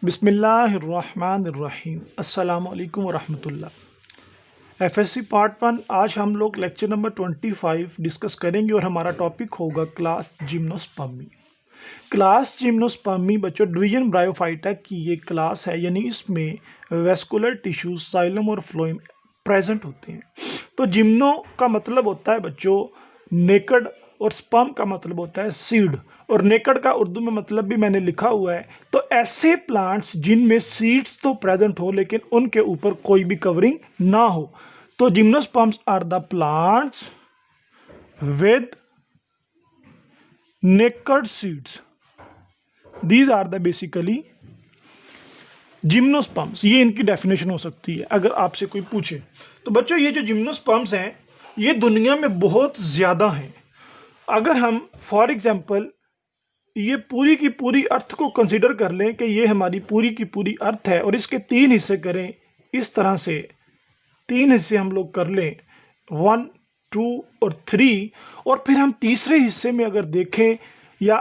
बिस्मिल्लाहिर्रहमानिर्रहीम अस्सलाम वालेकुम वरहमतुल्लाह। FSc part 1। आज हम लोग लेक्चर नंबर 25 डिस्कस करेंगे और हमारा टॉपिक होगा क्लास जिम्नोस्पर्मी। क्लास जिम्नोस्पर्मी बच्चों डिवीजन ब्रायोफाइटा की ये क्लास है, यानी इसमें वेस्कुलर टिश्यूज जाइलम और फ्लोएम प्रेजेंट होते हैं। तो जिम्नो का मतलब होता है बच्चों नेकड और स्पर्म का मतलब होता है सीड, और नेकड का उर्दू में मतलब भी मैंने लिखा हुआ है। तो ऐसे प्लांट्स जिनमें सीड्स तो प्रेजेंट हो लेकिन उनके ऊपर कोई भी कवरिंग ना हो, तो gymnosperms are the plants with naked seeds. These are the basically gymnosperms. ये इनकी डेफिनेशन हो सकती है अगर आपसे कोई पूछे। तो बच्चों ये जो जिम्नोस्पर्म्स हैं ये दुनिया में बहुत ज़्यादा हैं। अगर हम फॉर एग्जांपल ये पूरी की पूरी अर्थ को कंसीडर कर लें कि ये हमारी पूरी की पूरी अर्थ है और इसके 3 हिस्से करें, इस तरह से 3 हिस्से हम लोग कर लें 1, 2 और 3, और फिर हम तीसरे हिस्से में अगर देखें या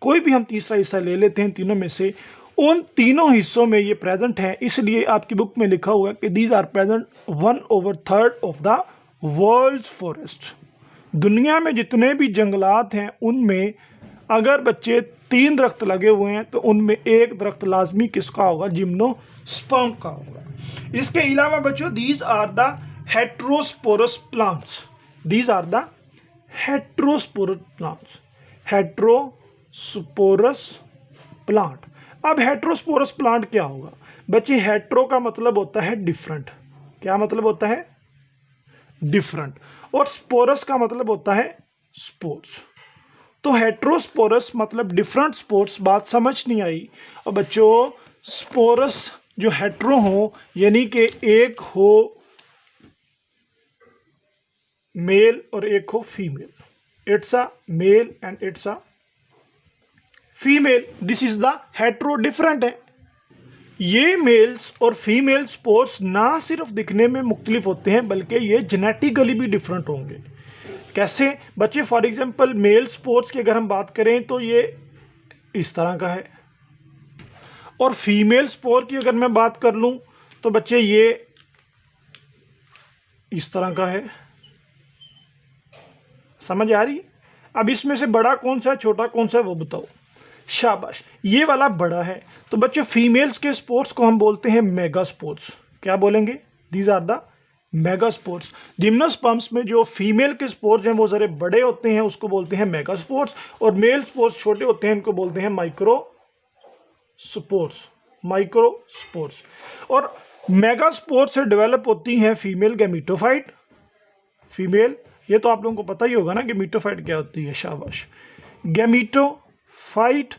कोई भी हम तीसरा हिस्सा ले लेते हैं तीनों में से, उन तीनों हिस्सों में ये प्रेजेंट है। इसलिए आपकी बुक में लिखा हुआ है कि these are present 1/3 of the world's forest. दुनिया में जितने भी जंगलात हैं उनमें अगर बच्चे 3 दरख्त लगे हुए हैं तो उनमें एक दरख्त लाजमी किसका होगा? जिम्नोस्पर्म का होगा। इसके अलावा बच्चों these are the heterosporous plants. These are the heterosporous plants. Heterosporous plant. अब हेट्रोस्पोरस प्लांट क्या होगा बच्चे? हेट्रो का मतलब होता है डिफरेंट। क्या मतलब होता है? डिफरेंट। और स्पोरस का मतलब होता है स्पोर्स। तो हेट्रोस्पोरस मतलब डिफरेंट स्पोर्स। बात समझ नहीं आई? और बच्चों स्पोरस जो हेट्रो हो यानी कि एक हो मेल और एक हो female, it's a male and it's a female. This is the hetero. Different है। ये मेल्स और फीमेल स्पोर्स ना सिर्फ दिखने में मुख्तलिफ होते हैं बल्कि ये जेनेटिकली भी डिफरेंट होंगे। कैसे बच्चे? फॉर एग्जांपल मेल स्पोर्ट्स की अगर हम बात करें तो ये इस तरह का है, और फीमेल स्पोर की अगर मैं बात कर लूं तो बच्चे ये इस तरह का है। समझ आ रही? अब इसमें से बड़ा कौन सा है छोटा कौन सा है वो बताओ। शाबाश, ये वाला बड़ा है। तो बच्चे फीमेल्स के स्पोर्ट्स को हम बोलते हैं मेगा स्पोर्ट्स। क्या बोलेंगे? These are the megaspores. Gymnosperms में जो फीमेल के स्पोर्ट्स हैं वो जरा बड़े होते हैं, उसको बोलते हैं मेगा स्पोर्ट्स, और मेल स्पोर्ट्स छोटे होते हैं, इनको बोलते हैं माइक्रो स्पोर्ट्स। Micro sports. और मेगा स्पोर्ट्स से डेवलप होती हैं फीमेल गैमीटोफाइट। फीमेल, ये तो आप लोगों को पता ही होगा ना गैमीटोफाइट क्या होती है। शाबाश, गैमीटोफाइट।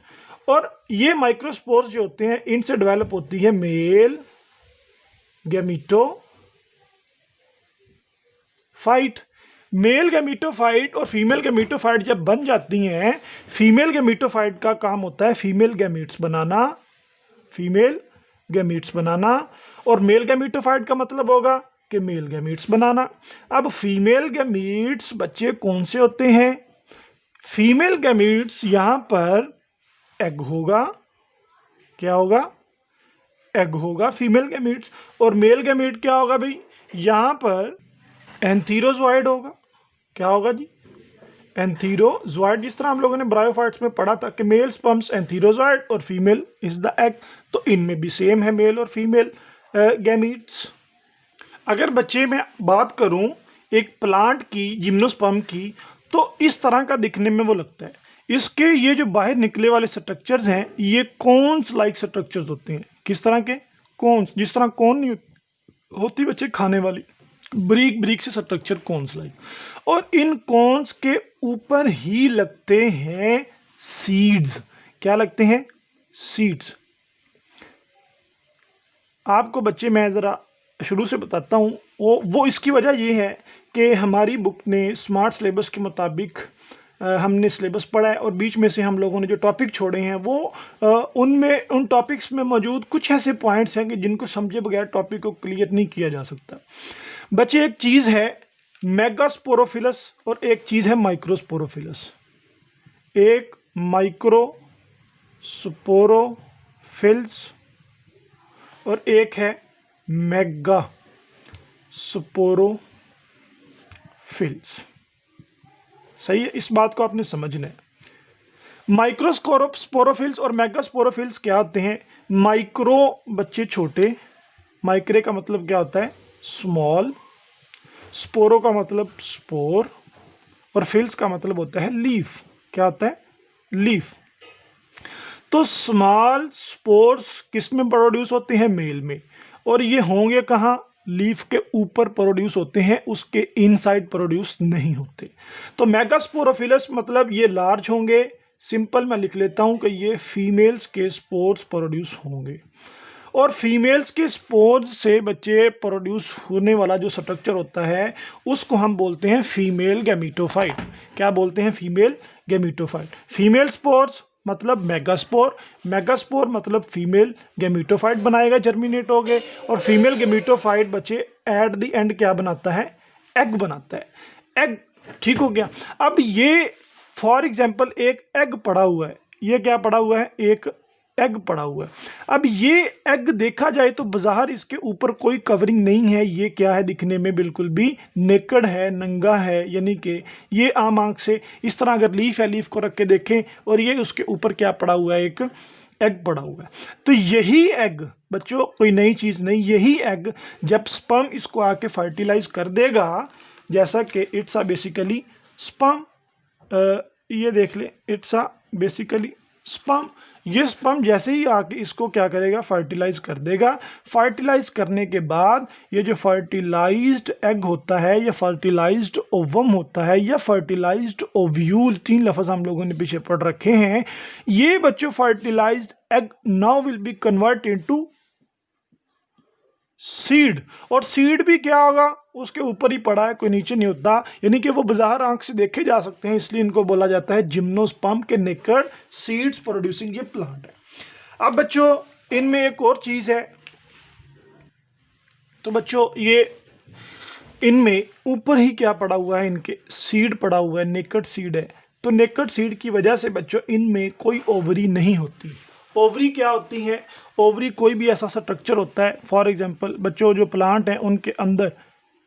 और ये माइक्रोस्पोर्स जो होते हैं इनसे डेवलप होती है मेल गैमीटोफाइट। मेल गैमीटोफाइट और फीमेल गैमीटोफाइट जब बन जाती हैं, फीमेल गैमीटोफाइट का काम होता है फीमेल गैमीट्स बनाना। फीमेल गैमीट्स बनाना। और मेल गैमीटोफाइट का मतलब होगा कि मेल गैमीट्स बनाना। अब फीमेल गैमीट्स बच्चे कौन से होते हैं? फीमेल गैमीट्स यहां पर एग होगा। क्या होगा? एग होगा फीमेल गैमीट्स। और मेल गैमीट क्या होगा भाई? यहां पर एंथीरोजोइड होगा। क्या होगा जी? एंथीरोजोइड। जिस तरह हम लोगों ने ब्रायोफाइट्स में पढ़ा था कि मेल स्पर्म्स एंथीरोजोइड और फीमेल इज द एग, तो इनमें भी सेम है मेल और फीमेल गैमीट्स। अगर बच्चे मैं बात करूं एक प्लांट की, जिम्नोस्पर्म की, तो इस तरह का दिखने में वो लगता है। इसके ये जो बाहर निकले वाले स्ट्रक्चर्स हैं ये कोन्स लाइक स्ट्रक्चर्स होते हैं। किस तरह के? कोन्स। जिस तरह कोन नहीं होती बच्चे खाने वाली, ब्रीक ब्रीक से स्ट्रक्चर कोन्स लाइक। और इन कोन्स के ऊपर ही लगते हैं सीड्स। क्या लगते हैं? सीड्स। आपको बच्चे मैं ज़रा शुरू से बताता हूँ। वो इसकी वजह ये है कि हमारी बुक ने स्मार्ट सिलेबस के मुताबिक हमने सिलेबस पढ़ा है, और बीच में से हम लोगों ने जो टॉपिक छोड़े हैं वो उनमें उन टॉपिक्स में मौजूद कुछ ऐसे पॉइंट्स हैं कि जिनको समझे बगैर टॉपिक को क्लियर नहीं किया जा सकता। बच्चे एक चीज़ है मेगास्पोरोफिलस और एक चीज़ है माइक्रोस्पोरोफिलस। एक माइक्रोस्पोरोफिल्स और एक है मेगा स्पोरोफिल्स। सही है, इस बात को आपने समझना है। माइक्रोस्पोरोफिल्स और मेगास्पोरोफिल्स क्या होते हैं? माइक्रो बच्चे छोटे, माइक्रे का मतलब क्या होता है? स्मॉल, स्पोरो का मतलब स्पोर, और फिल्स का मतलब होता है लीफ। क्या होता है? लीफ। तो स्मॉल स्पोर्स किस में प्रोड्यूस होते हैं? मेल में। और ये होंगे कहाँ? लीफ के ऊपर प्रोड्यूस होते हैं, उसके इनसाइड प्रोड्यूस नहीं होते। तो मेगास्पोरोफिलस मतलब ये लार्ज होंगे। सिंपल मैं लिख लेता हूं कि ये फीमेल्स के स्पोर्स प्रोड्यूस होंगे, और फीमेल्स के स्पोर्स से बच्चे प्रोड्यूस होने वाला जो स्ट्रक्चर होता है उसको हम बोलते हैं फीमेल गैमीटोफाइट। क्या बोलते हैं? Female gametophyte. फीमेल स्पोर्स मतलब मेगास्पोर, मेगास्पोर मतलब फीमेल गैमीटोफाइट बनाएगा, जर्मिनेट हो गए, और फीमेल गैमीटोफाइट बच्चे एट द एंड क्या बनाता है? एग बनाता है। एग, ठीक हो गया। अब ये फॉर एग्जाम्पल एक एग पड़ा हुआ है, ये क्या पड़ा हुआ है? एक एग पड़ा हुआ है। अब ये एग देखा जाए तो बाहर इसके ऊपर कोई कवरिंग नहीं है, ये क्या है? दिखने में बिल्कुल भी नेकड है, नंगा है, यानी कि ये आम आंख से इस तरह अगर लीफ है, लीफ को रख के देखें और ये उसके ऊपर क्या पड़ा हुआ है? एक एग पड़ा हुआ है। तो यही एग बच्चों कोई नई चीज नहीं, यही एग जब स्पर्म इसको आके फर्टिलाइज कर देगा, जैसा कि इट्स अ बेसिकली स्पर्म, ये देख ले, इट्स अ बेसिकली स्पर्म। ये स्पर्म जैसे ही आके इसको क्या करेगा? फर्टिलाइज कर देगा। फर्टिलाइज करने के बाद ये जो फर्टिलाइज्ड एग होता है, या फर्टिलाइज्ड ओवम होता है, या फर्टिलाइज्ड ओव्यूल, 3 लफ्ज हम लोगों ने पीछे पढ़ रखे हैं। ये बच्चों fertilised egg now will be convert into seed, और सीड भी क्या होगा? उसके ऊपर ही पड़ा है, कोई नीचे नहीं होता, यानी कि वो बाहर आंख से देखे जा सकते हैं, इसलिए इनको बोला जाता है जिम्नोस्पर्म के नेकेड सीड्स प्रोड्यूसिंग ये प्लांट है। अब बच्चों इनमें एक और चीज है, तो बच्चों ये इनमें ऊपर ही क्या पड़ा हुआ है? इनके सीड पड़ा हुआ है, नेकेड सीड है। तो नेकेड सीड की वजह से बच्चों इनमें कोई ओवरी नहीं होती। ओवरी क्या होती है? ओवरी कोई भी ऐसा स्ट्रक्चर होता है, फॉर एग्जांपल बच्चों जो प्लांट है उनके अंदर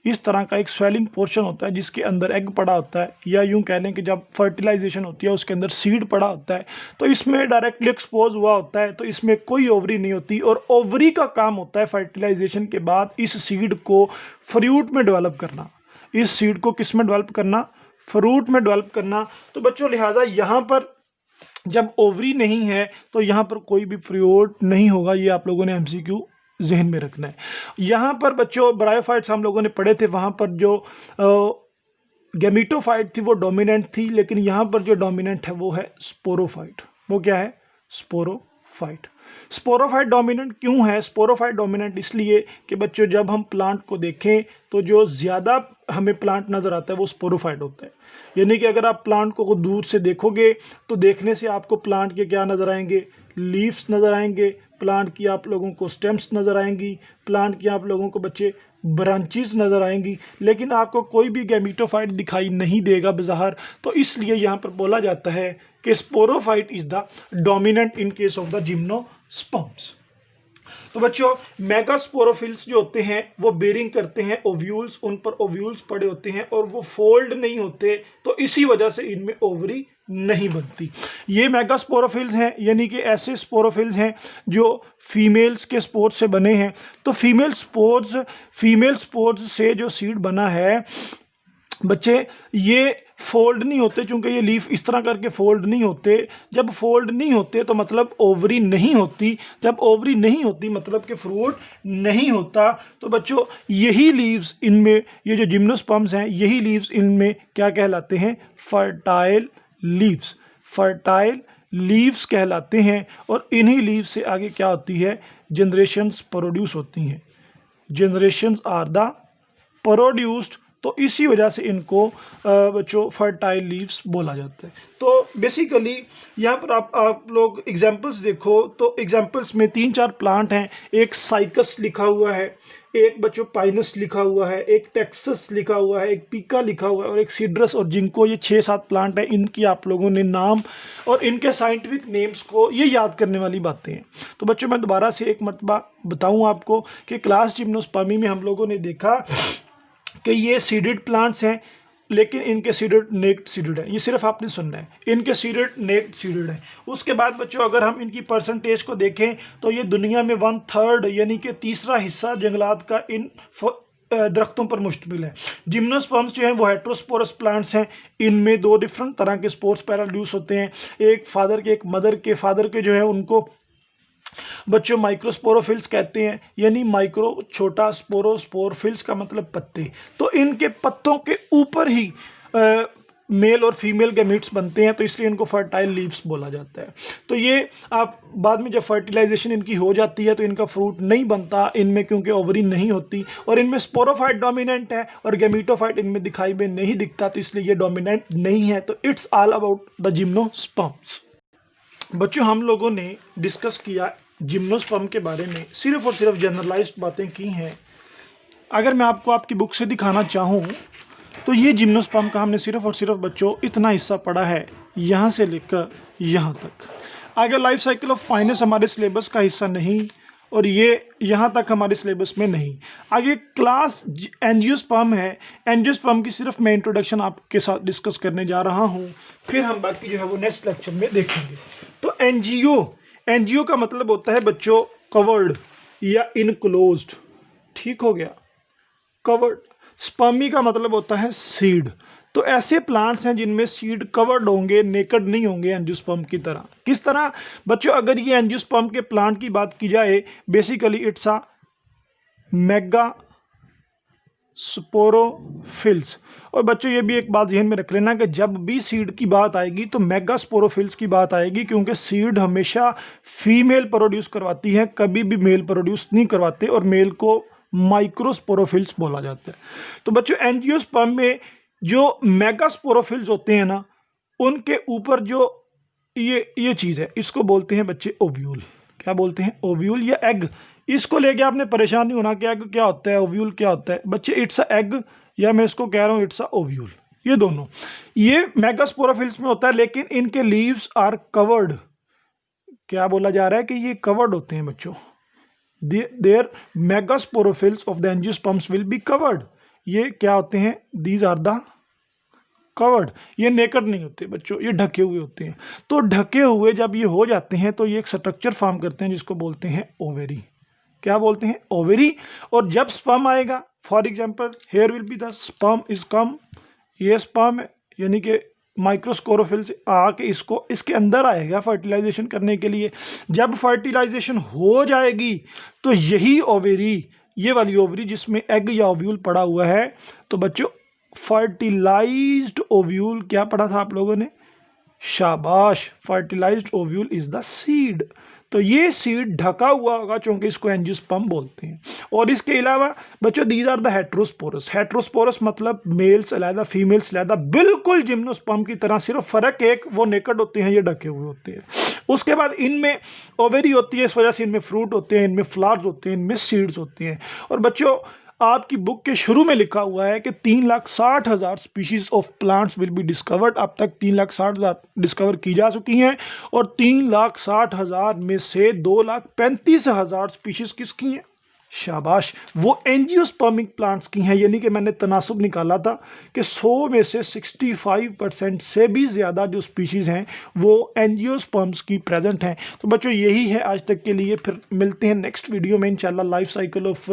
इस तरह का एक स्वेलिंग पोर्शन होता है जिसके अंदर एग पड़ा होता है, या यूं कह लें कि जब फर्टिलाइजेशन होती है उसके अंदर सीड पड़ा होता है, तो इसमें डायरेक्टली एक्सपोज हुआ होता है, तो इसमें कोई ओवरी नहीं होती। और ओवरी का काम होता है फर्टिलाइजेशन के बाद इस सीड को फ्रूट में डेवलप करना। इस सीड को किस में डेवलप करना? फ्रूट में डेवलप करना। तो बच्चों लिहाजा यहाँ पर जब ओवरी नहीं है तो यहाँ पर कोई भी फ्रूट नहीं होगा, ये आप लोगों ने एमसीक्यू जहन में रखना है। यहाँ पर बच्चों ब्रायोफाइट्स हम लोगों ने पढ़े थे, वहाँ पर जो गैमीटोफाइट थी वो डोमिनेंट थी, लेकिन यहाँ पर जो डोमिनेंट है वो है स्पोरोफाइट। वो क्या है? स्पोरोफाइट। स्पोरोफाइट डोमिनेंट क्यों है? स्पोरोफाइट डोमिनेंट इसलिए कि बच्चों जब हम प्लांट को देखें तो जो ज़्यादा हमें प्लांट नज़र आता है वो स्पोरोफाइट होता है। यानी कि अगर आप प्लांट को दूर से देखोगे तो देखने से आपको प्लांट के क्या नज़र आएंगे? लीव्स नज़र आएंगे, प्लांट की आप लोगों को स्टेम्स नज़र आएंगी, प्लांट की आप लोगों को बच्चे ब्रांचेस नज़र आएंगी, लेकिन आपको कोई भी गैमीटोफाइट दिखाई नहीं देगा बाहर। तो इसलिए यहाँ पर बोला जाता है कि sporophyte is the dominant in case of the gymnosperms. तो बच्चों मेगास्पोरोफिल्स जो होते हैं वो बेरिंग करते हैं ओव्यूल्स, उन पर ओव्यूल्स पड़े होते हैं और वो फोल्ड नहीं होते, तो इसी वजह से इनमें ओवरी नहीं बनती। ये मेगास्पोरोफिल्स हैं, यानी कि ऐसे स्पोरोफिल्स हैं जो फीमेल्स के स्पोर्स से बने हैं। तो फीमेल स्पोर्स से जो सीड बना है बच्चे, ये फोल्ड नहीं होते, चूंकि ये लीफ इस तरह करके फोल्ड नहीं होते। जब फोल्ड नहीं होते तो मतलब ओवरी नहीं होती, जब ओवरी नहीं होती मतलब कि फ्रूट नहीं होता। तो बच्चों यही लीव्स इनमें, ये जो जिम्नोस्पर्म्स हैं, यही लीव्स इनमें क्या कहलाते हैं? Fertile leaves. फर्टाइल लीव्स कहलाते हैं। और इन्हीं लीव्स से आगे क्या होती है? जनरेशंस प्रोड्यूस होती हैं। जनरेशंस आर द प्रोड्यूस्ड तो इसी वजह से इनको बच्चों फर्टाइल लीव्स बोला जाता है। तो बेसिकली यहाँ पर आप लोग एग्जांपल्स देखो, तो एग्जांपल्स में 3-4 प्लांट हैं। एक साइकस लिखा हुआ है, एक बच्चों पाइनस लिखा हुआ है, एक टेक्सस लिखा हुआ है, एक पीका लिखा हुआ है और एक सीड्रस और जिंको। ये 6-7 प्लांट हैं। इनकी आप लोगों ने नाम और इनके साइंटिफिक नेम्स को ये याद करने वाली बातें हैं। तो बच्चों मैं दोबारा से एक मरतबा बताऊं आपको कि क्लास जिम्नोस्पर्मी में हम लोगों ने देखा कि ये सीडेड प्लांट्स हैं, लेकिन इनके सीडेड नेक्ड सीडेड है। ये सिर्फ आपने सुनना है, इनके सीडेड नेक्ड सीडेड है। उसके बाद बच्चों अगर हम इनकी परसेंटेज को देखें तो ये दुनिया में 1/3 यानी कि तीसरा हिस्सा जंगलात का इन दरख्तों पर मुश्तमिल है। जिम्नोस्पर्म्स जो हैं वो हेट्रोस्पोरस प्लांट्स हैं। इनमें 2 डिफरेंट तरह के स्पोर्स प्रोड्यूस होते हैं, एक फादर के एक मदर के। फादर के जो है उनको बच्चों माइक्रोस्पोरोफिल्स कहते हैं, यानी माइक्रो छोटा, स्पोरोस्पोरफिल्स का मतलब पत्ते। तो इनके पत्तों के ऊपर ही मेल और फीमेल गैमीट्स बनते हैं, तो इसलिए इनको फर्टाइल लीव्स बोला जाता है। तो ये आप बाद में जब फर्टिलाइजेशन इनकी हो जाती है तो इनका फ्रूट नहीं बनता इनमें, क्योंकि ओवरी नहीं होती और इनमें स्पोरोफाइट डोमिनेंट है और गैमीटोफाइट इनमें दिखाई में नहीं दिखता, तो इसलिए ये डोमिनेंट नहीं है। तो it's all about the gymnosperms. बच्चों हम लोगों ने डिस्कस किया जिम्नोस्पर्म के बारे में, सिर्फ और सिर्फ जनरलाइज्ड बातें की हैं। अगर मैं आपको आपकी बुक से दिखाना चाहूँ तो ये जिम्नोस्पर्म का हमने सिर्फ और सिर्फ बच्चों इतना हिस्सा पढ़ा है, यहाँ से लेकर यहाँ तक। आगे लाइफ साइकिल ऑफ पाइनस हमारे सिलेबस का हिस्सा नहीं और ये यहाँ तक हमारे सिलेबस में नहीं। आगे क्लास एंजियोस्पर्म है। एंजियोस्पर्म की सिर्फ मैं इंट्रोडक्शन आपके साथ डिस्कस करने जा रहा हूँ, फिर हम बाकी जो है वो नेक्स्ट लेक्चर में देखेंगे। तो एंजियो का मतलब होता है बच्चों कवर्ड या इनक्लोज्ड, ठीक हो गया, कवर्ड। स्पर्मी का मतलब होता है सीड। तो ऐसे प्लांट्स हैं जिनमें सीड कवर्ड होंगे, नेकेड नहीं होंगे एंजियोस्पर्म की तरह। किस तरह बच्चों, अगर ये एंजियोस्पर्म के प्लांट की बात की जाए, basically it's a mega sporophylls. और बच्चों ये भी एक बात ध्यान में रख लेना कि जब भी सीड की बात आएगी तो मेगा स्पोरोफिल्स की बात आएगी, क्योंकि सीड हमेशा फीमेल प्रोड्यूस करवाती है, कभी भी मेल प्रोड्यूस नहीं करवाते, और मेल को माइक्रोस्पोरोफिल्स बोला जाता है। तो बच्चों एंजियोस्पर्म में जो मेगास्पोरोफिल्स होते हैं ना, उनके ऊपर जो ये चीज़ है, इसको बोलते हैं बच्चे ओव्यूल। क्या बोलते हैं? ओव्यूल या एग। इसको लेके आपने परेशान नहीं होना कि एग क्या होता है, ओव्यूल क्या होता है। बच्चे इट्स अ एग, या मैं इसको कह रहा हूँ इट्स अ ओव्यूल। ये दोनों ये मेगास्पोरोफिल्स में होता है, लेकिन इनके लीव्स आर कवर्ड। क्या बोला जा रहा है कि ये कवर्ड होते हैं बच्चों। Their megasporophylls of the angiosperms will be covered. ये क्या होते हैं? These are the covered. ये नेकेड नहीं होते बच्चों, ये ढके हुए होते हैं। तो ढके हुए जब ये हो जाते हैं तो ये एक स्ट्रक्चर फॉर्म करते हैं जिसको बोलते हैं ओवेरी। क्या बोलते हैं? ओवेरी। और जब स्पर्म आएगा, for example here will be the sperm is come, ये स्पर्म है यानी कि माइक्रोस्पोरोफिल से आके इसको इसके अंदर आएगा फर्टिलाइजेशन करने के लिए। जब फर्टिलाइजेशन हो जाएगी तो यही ओवेरी, ये वाली ओवरी जिसमें एग या ओव्यूल पड़ा हुआ है, तो बच्चों फर्टिलाइज्ड ओव्यूल क्या पढ़ा था आप लोगों ने? शाबाश, fertilised ovule is the seed. तो ये सीड ढका हुआ होगा, चूंकि इसको एंजियोस्पर्म बोलते हैं। और इसके अलावा बच्चों these are the heterosporous. Heterosporous मतलब मेल्स अलहदा, फीमेल्स अलहदा, बिल्कुल जिम्नोस्पर्म की तरह, सिर्फ फर्क एक, वो नेकेड होते हैं, ये ढके हुए होते हैं। उसके बाद इनमें ओवेरी होती है, इस वजह से इनमें फ्रूट होते हैं, इनमें फ्लावर्स होते हैं, इनमें सीड्स होती हैं। और बच्चों आपकी बुक के शुरू में लिखा हुआ है कि 3,60,000 species of plants will be discovered. अब तक 3,60,000 डिस्कवर की जा चुकी हैं, और 3,60,000 में से 2,35,000 स्पीशीज किसकी हैं? शाबाश, वो एंजियोस्पर्मिक प्लांट्स की हैं। यानी कि मैंने तनासुब निकाला था कि 100 में से 65% से भी ज़्यादा जो स्पीशीज़ हैं वो एंजियोस्पर्म्स की प्रेजेंट हैं। तो बच्चों यही है आज तक के लिए, फिर मिलते हैं नेक्स्ट वीडियो में इंशाल्लाह लाइफ साइकिल ऑफ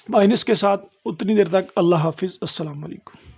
पाइनस के साथ। उतनी देर तक अल्लाह हाफिज़, अस्सलाम वालेकुम।